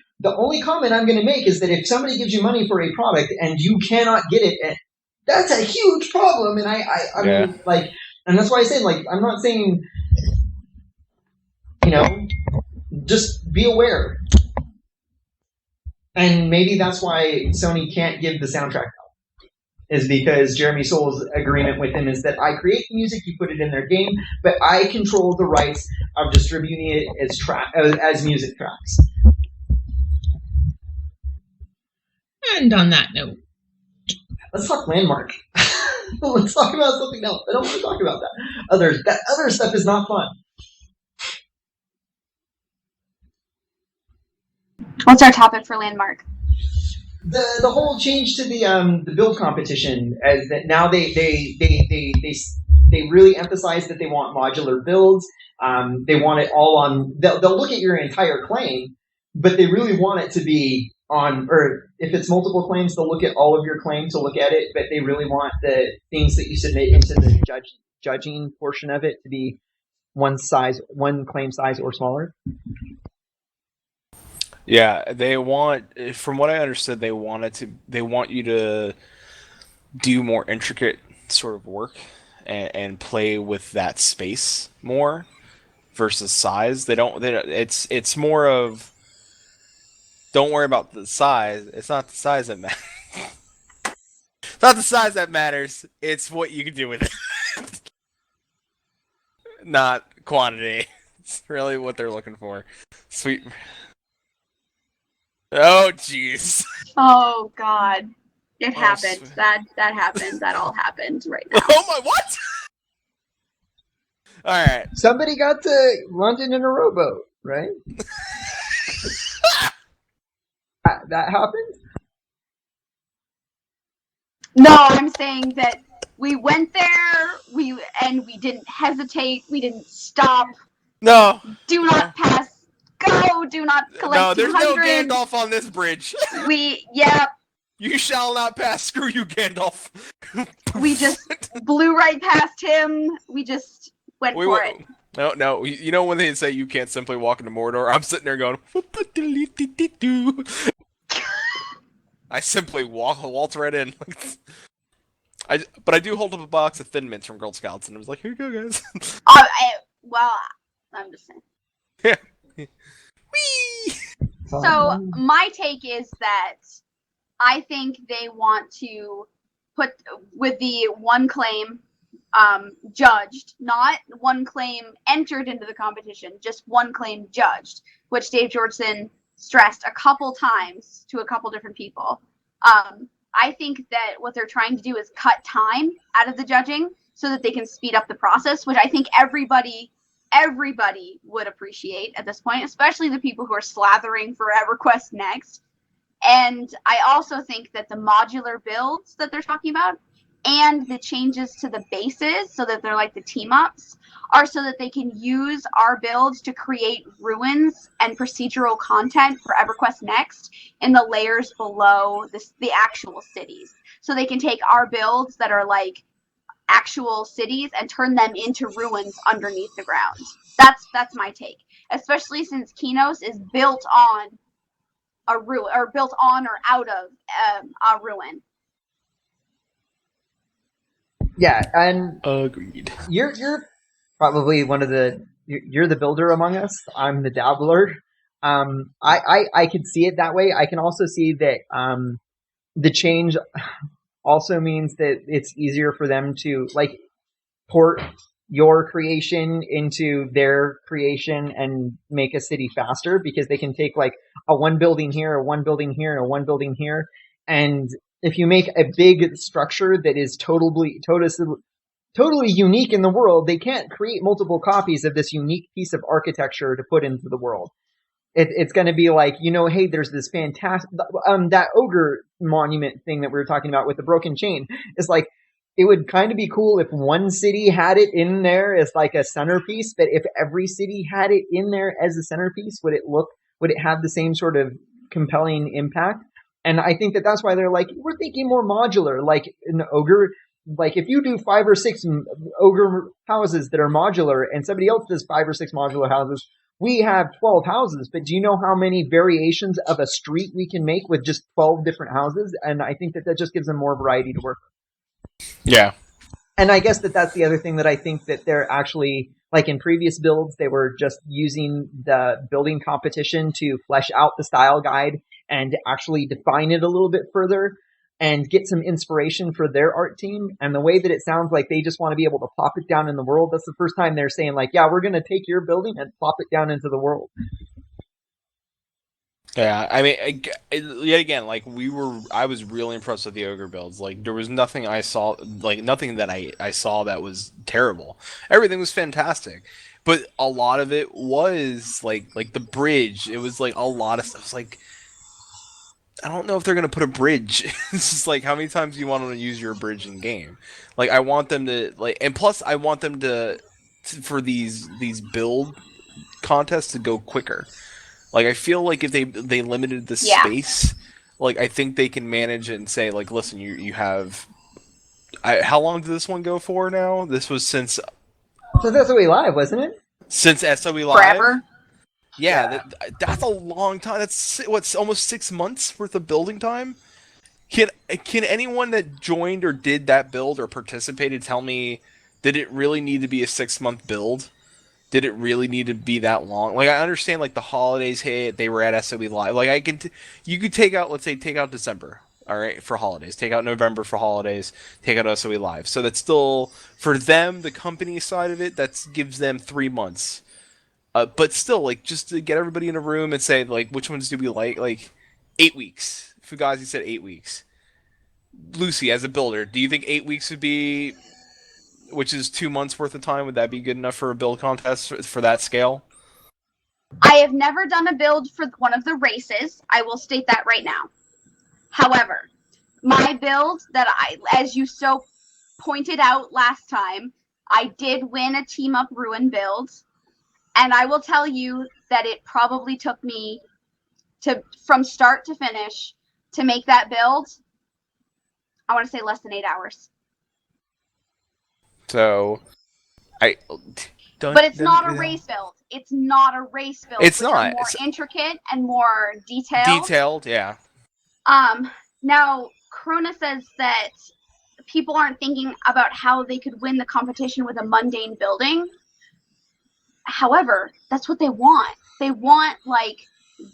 comment I'm going to make is that if somebody gives you money for a product and you cannot get it, that's a huge problem. And I mean, like, and that's why I say, like, I'm not saying, just be aware. And maybe that's why Sony can't give the soundtrack out, is because Jeremy Soule's agreement with him is that I create the music, you put it in their game, but I control the rights of distributing it as music tracks. And on that note, let's talk Landmark. Let's talk about something else. I don't want to talk about that. That other stuff is not fun. What's our topic for Landmark? The whole change to the build competition, as that now they really emphasize that they want modular builds. They want it all on. They'll look at your entire claim, but they really want it to be on. Or if it's multiple claims, they'll look at all of your claims to look at it. But they really want the things that you submit into the judging portion of it to be one claim size or smaller. Yeah, they want, from what I understood, they want you to do more intricate sort of work and play with that space more versus size. It's more of, don't worry about the size. It's not the size that matters. It's not the size that matters. It's what you can do with it. Not quantity. It's really what they're looking for. Sweet. Oh, jeez. Oh, God. It happened. That happened. That all happened right now. Oh, my, what? All right. Somebody got to London in a rowboat, right? That happened? No, I'm saying that we went there, we didn't hesitate, we didn't stop. No. Do not pass go, do not collect. No, there's 200. no Gandalf on this bridge. You shall not pass. Screw you, Gandalf. We just blew right past him. We just went for it. No. You know when they say you can't simply walk into Mordor? I'm sitting there going, I simply waltz right in. But I do hold up a box of Thin Mints from Girl Scouts, and I was like, here you go, guys. I'm just saying. Yeah. Whee! So my take is that I think they want to put with the one claim judged, not one claim entered into the competition, just one claim judged, which Dave Georgeson stressed a couple times to a couple different people. I think that what they're trying to do is cut time out of the judging so that they can speed up the process, which I think everybody would appreciate at this point, especially the people who are slathering for EverQuest Next. And I also think that the modular builds that they're talking about and the changes to the bases, so that they're like the team ups, are so that they can use our builds to create ruins and procedural content for EverQuest Next in the layers below the actual cities. So they can take our builds that are like actual cities and turn them into ruins underneath the ground. That's my take, especially since Kinos is built on a ruin, or built on or out of a ruin. Yeah, and agreed. You're probably you're the builder among us. I'm the dabbler. I could see it that way. I can also see that the change also means that it's easier for them to like port your creation into their creation and make a city faster, because they can take like a one building here, a one building here, and a one building here. And if you make a big structure that is totally unique in the world, they can't create multiple copies of this unique piece of architecture to put into the world. It's going to be like, hey, there's this fantastic, that ogre monument thing that we were talking about with the broken chain. It's like, it would kind of be cool if one city had it in there as like a centerpiece, but if every city had it in there as a centerpiece, would it have the same sort of compelling impact? And I think that that's why they're like, we're thinking more modular, like an ogre. like if you do 5 or 6 ogre houses that are modular and somebody else does 5 or 6 modular houses, we have 12 houses, but do you know how many variations of a street we can make with just 12 different houses? And I think that just gives them more variety to work with. Yeah. And I guess that's the other thing that I think that they're actually, like in previous builds, they were just using the building competition to flesh out the style guide and actually define it a little bit further and get some inspiration for their art team. And the way that it sounds like they just want to be able to plop it down in the world, that's the first time they're saying like, yeah, we're going to take your building and plop it down into the world. Yeah, I mean, yet again, like I was really impressed with the ogre builds. Like there was nothing I saw, like nothing that I saw that was terrible. Everything was fantastic, but a lot of it was like the bridge. It was like a lot of stuff. It was like, I don't know if they're gonna put a bridge. It's just like, how many times do you want to use your bridge in game? Like I want them to like, and plus I want them to for these build contests to go quicker. Like I feel like if they limited the space, like I think they can manage it and say like, listen, you have. How long did this one go for now? This was since SOE Live, wasn't it? Since SOE Live. Forever. Yeah, that's a long time. That's what's almost 6 months worth of building time. Can anyone that joined or did that build or participated tell me, did it really need to be a 6-month build? Did it really need to be that long? Like I understand, like the holidays hit, they were at SOE Live. Like you could take out, let's say, take out December, all right, for holidays. Take out November for holidays. Take out SOE Live. So that's still for them, the company side of it. That gives them 3 months. But still, like, just to get everybody in a room and say, like, which ones do we like 8 weeks. Fugazi said 8 weeks. Lucy, as a builder, do you think 8 weeks would be, which is 2 months worth of time, would that be good enough for a build contest for that scale? I have never done a build for one of the races. I will state that right now. However, my build that as you so pointed out last time, I did win a team up ruin build. And I will tell you that it probably took me from start to finish to make that build, I want to say less than 8 hours. So, But it's not a race build. It's not a race build. It's not. More intricate and more detailed. Detailed, yeah. Now, Krona says that people aren't thinking about how they could win the competition with a mundane building. However, that's what they want. They want, like,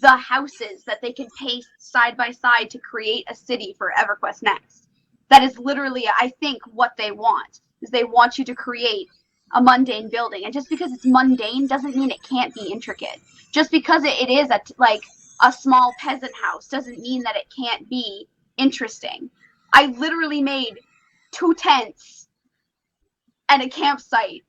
the houses that they can paste side by side to create a city for EverQuest Next. That is literally, I think, what they want. Is they want you to create a mundane building. And just because it's mundane doesn't mean it can't be intricate. Just because it is, a small peasant house doesn't mean that it can't be interesting. I literally made 2 tents and a campsite.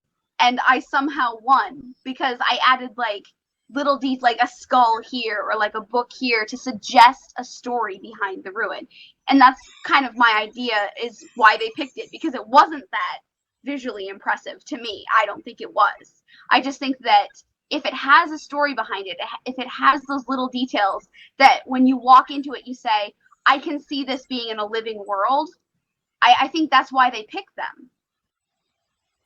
And I somehow won because I added like little details, like a skull here or like a book here to suggest a story behind the ruin. And that's kind of my idea is why they picked it, because it wasn't that visually impressive to me. I don't think it was. I just think that if it has a story behind it, if it has those little details that when you walk into it, you say, I can see this being in a living world. I think that's why they picked them.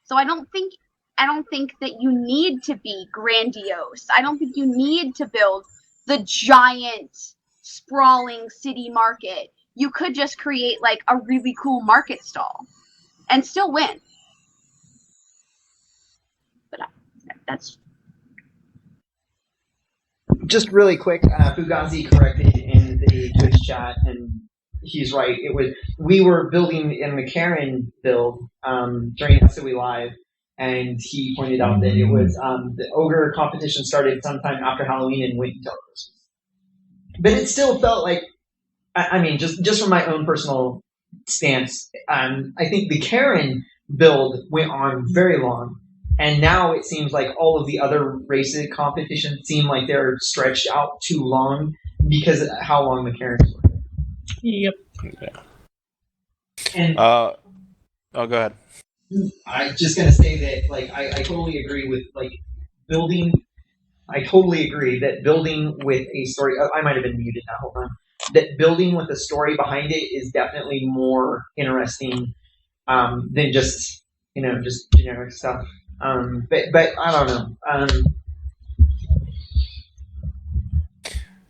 So I don't think that you need to be grandiose. I don't think you need to build the giant, sprawling city market. You could just create like a really cool market stall and still win. But that's just really quick. Fugazi corrected in the Twitch chat, and he's right. We were building in McCarran build during SOE Live. And he pointed out that it was the ogre competition started sometime after Halloween and went until Christmas. But it still felt like, I mean, just from my own personal stance, I think the Karen build went on very long. And now it seems like all of the other races competitions seem like they're stretched out too long because of how long the Karens were. Yep. Yeah. And go ahead. I'm just going to say that, like, I totally agree with, like, building. I totally agree that building with a story. I might have been muted now. Hold on. That building with a story behind it is definitely more interesting than just just generic stuff. But I don't know.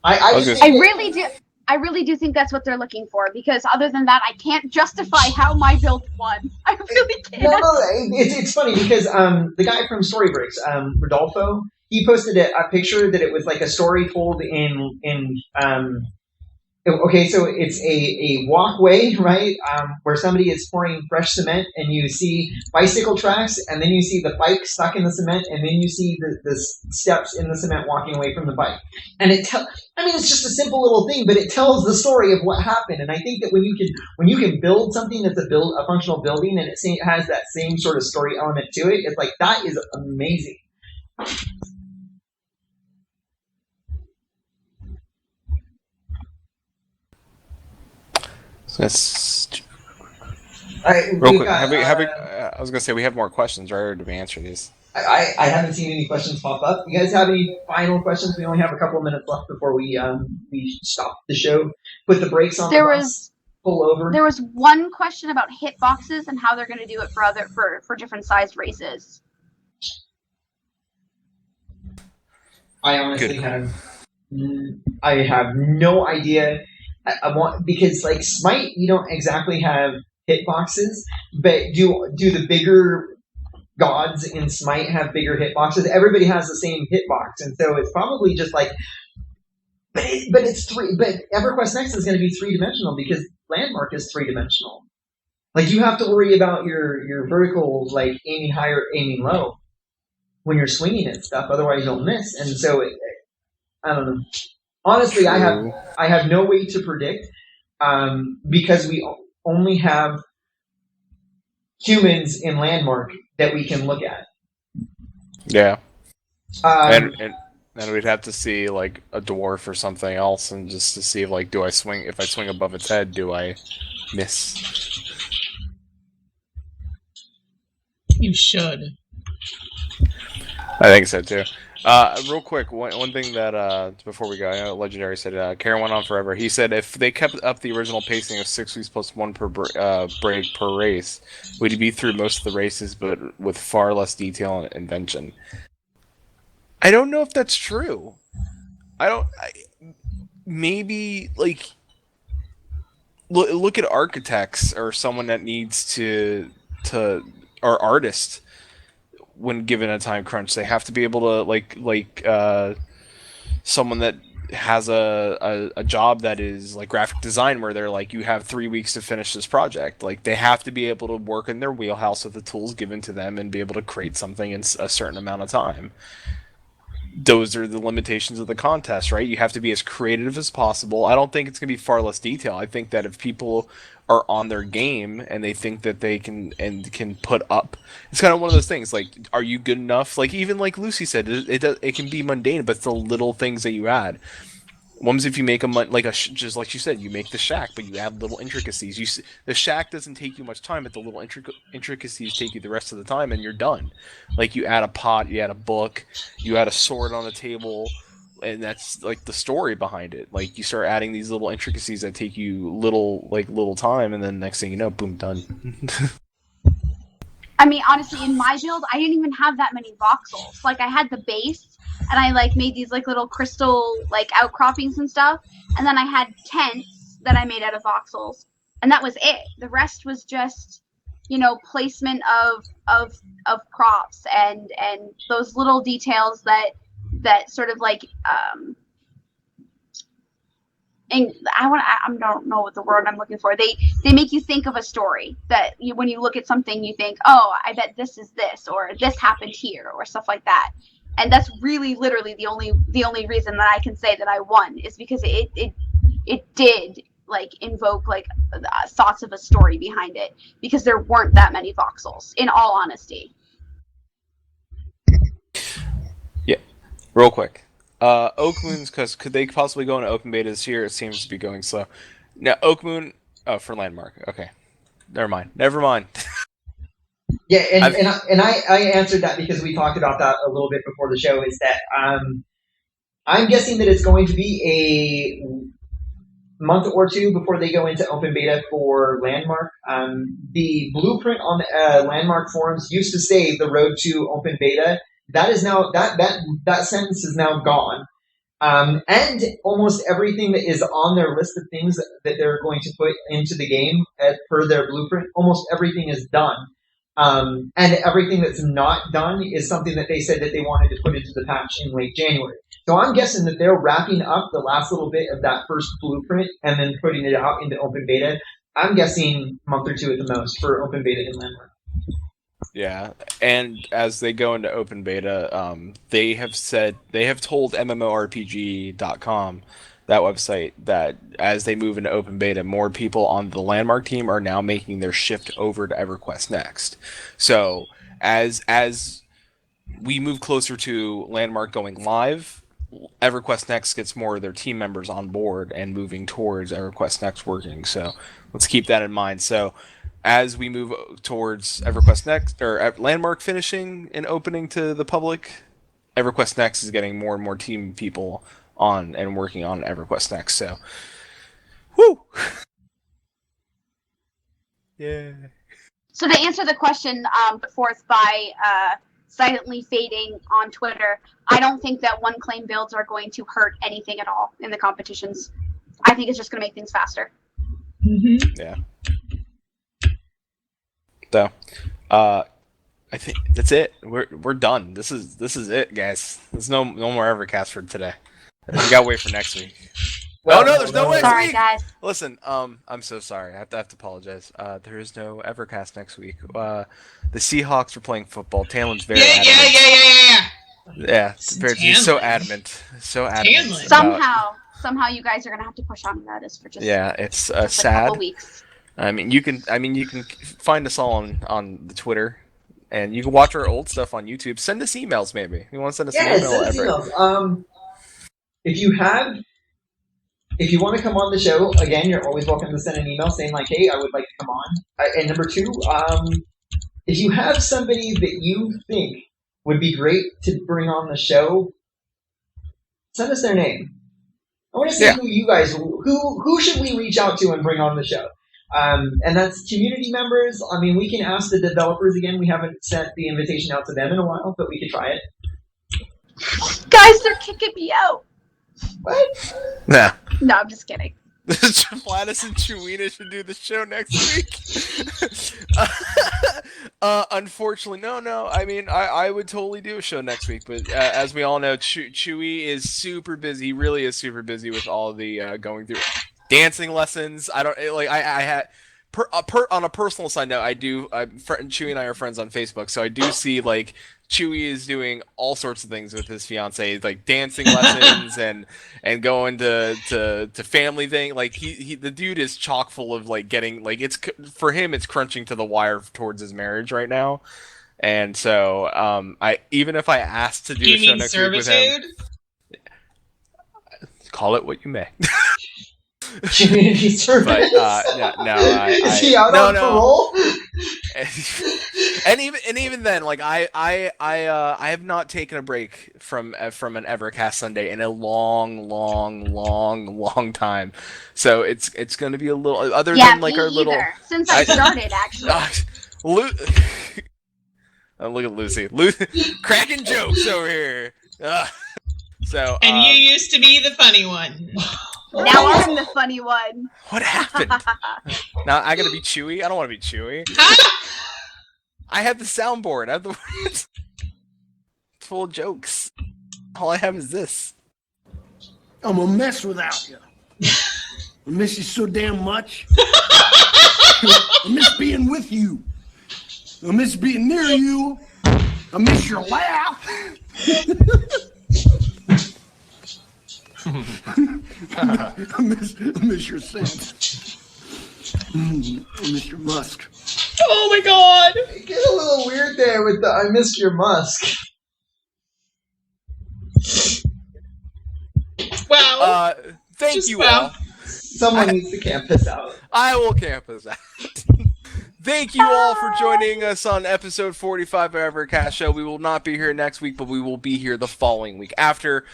I really do think that's what they're looking for, because other than that, I can't justify how my build won. I really can't. No, it's funny because the guy from Storybreaks, Rodolfo, he posted a picture that it was like a story told in okay, so it's a walkway, right, where somebody is pouring fresh cement, and you see bicycle tracks, and then you see the bike stuck in the cement, and then you see the steps in the cement walking away from the bike. And it's just a simple little thing, but it tells the story of what happened. And I think that when you can build something that's a functional building, and it has that same sort of story element to it, it's like, that is amazing. That's real quick. I was gonna say, we have more questions, right? Or do we answer these? I haven't seen any questions pop up. You guys have any final questions? We only have a couple of minutes left before we stop the show. Put the brakes on. Pull over. There was one question about hitboxes and how they're going to do it for different sized races. I honestly have no idea. Because like Smite, you don't exactly have hitboxes, but do the bigger gods in Smite have bigger hitboxes? Everybody has the same hitbox, and so it's probably just like, but it's three. But EverQuest Next is going to be 3-dimensional because Landmark is 3-dimensional. Like, you have to worry about your vertical, like aiming high or aiming low when you're swinging and stuff. Otherwise, you'll miss. And so I don't know. Honestly, true. I have no way to predict because we only have humans in Landmark that we can look at. Yeah. And we'd have to see like a dwarf or something else, and just to see if I swing above its head, do I miss? You should. I think so too. Real quick, one thing that before we go, I know Legendary said Karen went on forever. He said if they kept up the original pacing of 6 weeks plus one per break per race, we'd be through most of the races, but with far less detail and invention. I don't know if that's true. Maybe like look at architects or someone that needs to or artists. When given a time crunch, they have to be able to like someone that has a job that is like graphic design, where they're like, you have 3 weeks to finish this project. Like, they have to be able to work in their wheelhouse with the tools given to them and be able to create something in a certain amount of time. Those are the limitations of the contest, right? You have to be as creative as possible. I don't think it's going to be far less detail. I think that if people are on their game and they think that they can put up, it's kind of one of those things. Like, are you good enough? Like, even like Lucy said, it can be mundane, but it's the little things that you add. One's if you make just like you said, you make the shack, but you add little intricacies. The shack doesn't take you much time, but the little intricacies take you the rest of the time, and you're done. Like, you add a pot, you add a book, you add a sword on the table, and that's like the story behind it. Like, you start adding these little intricacies that take you little time, and then next thing you know, boom, done. I mean, honestly, in my build, I didn't even have that many voxels. Like, I had the base, and I like made these like little crystal like outcroppings and stuff, and then I had tents that I made out of voxels, and that was it. The rest was just, placement of props and those little details that sort of like and I don't know what the word I'm looking for. They make you think of a story that when you look at something, you think, oh, I bet this is this, or this happened here, or stuff like that. And that's really literally the only reason that I can say that I won, is because it did like invoke like thoughts of a story behind it, because there weren't that many voxels, in all honesty. Yeah, real quick. Oak Moon's, because could they possibly go into open beta this year? It seems to be going slow. Now, Oak Moon, for Landmark. Okay, never mind. Yeah, and I answered that because we talked about that a little bit before the show. Is that I'm guessing that it's going to be month or two before they go into open beta for Landmark. The blueprint on the Landmark forums used to say the road to open beta. That is now that sentence is now gone. And almost everything that is on their list of things that they're going to put into the game per their blueprint, almost everything is done. And everything that's not done is something that they said that they wanted to put into the patch in late January. So I'm guessing that they're wrapping up the last little bit of that first blueprint and then putting it out into open beta. I'm guessing a month or two at the most for open beta in Landmark. Yeah, and as they go into open beta, they have told MMORPG.com, that website, that as they move into open beta, more people on the Landmark team are now making their shift over to EverQuest Next. So as we move closer to Landmark going live, EverQuest Next gets more of their team members on board and moving towards EverQuest Next working. So let's keep that in mind. So as we move towards EverQuest Next, or Landmark finishing and opening to the public, EverQuest Next is getting more and more team people on and working on EverQuest Next. So, whoo! Yeah. So to answer the question put forth by Silently Fading on Twitter, I don't think that one claim builds are going to hurt anything at all in the competitions. I think it's just going to make things faster. Mm-hmm. Yeah. So, I think that's it. We're done. This is it, guys. There's no more EverCast for today. We gotta wait for next week. Well, no, there's no next Sorry, week. guys. Listen, I'm so sorry. I have to apologize. There is no EverCast next week. The Seahawks are playing football. Talon's very adamant. Yeah, he's so adamant. So adamant. Somehow you guys are gonna have to push on notice for just it's just sad. a couple weeks. I mean, you can find us all on the Twitter, and you can watch our old stuff on YouTube. Send us emails, maybe. You want to send us an email? Send us emails. If you want to come on the show, again, you're always welcome to send an email saying like, "Hey, I would like to come on." And number two, if you have somebody that you think would be great to bring on the show, send us their name. I want to see who should we reach out to and bring on the show. And that's community members. I mean, we can ask the developers again. We haven't sent the invitation out to them in a while, but we could try it. Guys, they're kicking me out. What? Nah. No, I'm just kidding. Gladys and Chewina should do the show next week. Unfortunately, no. I mean, I would totally do a show next week, but as we all know, Chewy is super busy. He really is super busy with all the going through dancing lessons. I don't like. I had on a personal side note. I do. Chewy and I are friends on Facebook, so I do see like Chewy is doing all sorts of things with his fiance, like dancing lessons and going to family thing. Like the dude is chock full of like getting like it's for him. It's crunching to the wire towards his marriage right now, and so I even if I asked to do a show next week with him, call it what you may. Community service. But is he out on parole? and even then, like I have not taken a break from an EverCast Sunday in a long time. So it's going to be a little other than like our little. Since I started, actually. Look at Lucy, cracking jokes over here. So and you used to be the funny one. Now I'm the funny one. What happened? Now I gotta be Chewy? I don't want to be Chewy. I have the soundboard. I have the words. It's full of jokes. All I have is this. I'm a mess without you. I miss you so damn much. I miss being with you. I miss being near you. I miss your laugh. I miss your scent. I miss your musk. Oh my god! It gets a little weird there with the "I miss your musk." Well, thank you all. Someone needs to camp us out. I will camp us out. Thank you all for joining us on episode 45 of EverCast Show. We will not be here next week, but we will be here the following week after.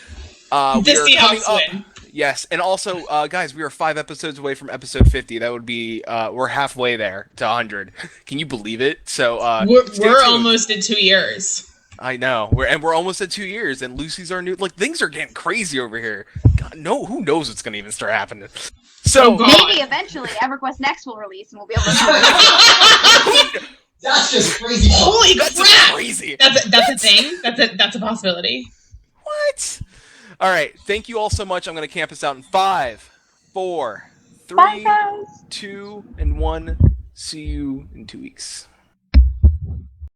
The Seahawks win. Yes, and also, guys, we are 5 episodes away from episode 50. That would be we're halfway there to 100. Can you believe it? So We're stay tuned. almost at 2 years. I know. We're almost at 2 years, and Lucy's our new. Like things are getting crazy over here. God, no, who knows what's gonna even start happening? So Maybe eventually EverQuest Next will release and we'll be able to. That's just crazy. Holy that's crap! crazy. That's a thing. That's a possibility. What? All right. Thank you all so much. I'm gonna camp us out in 5, 4, 3, Bye, guys. 2, and 1. See you in 2 weeks.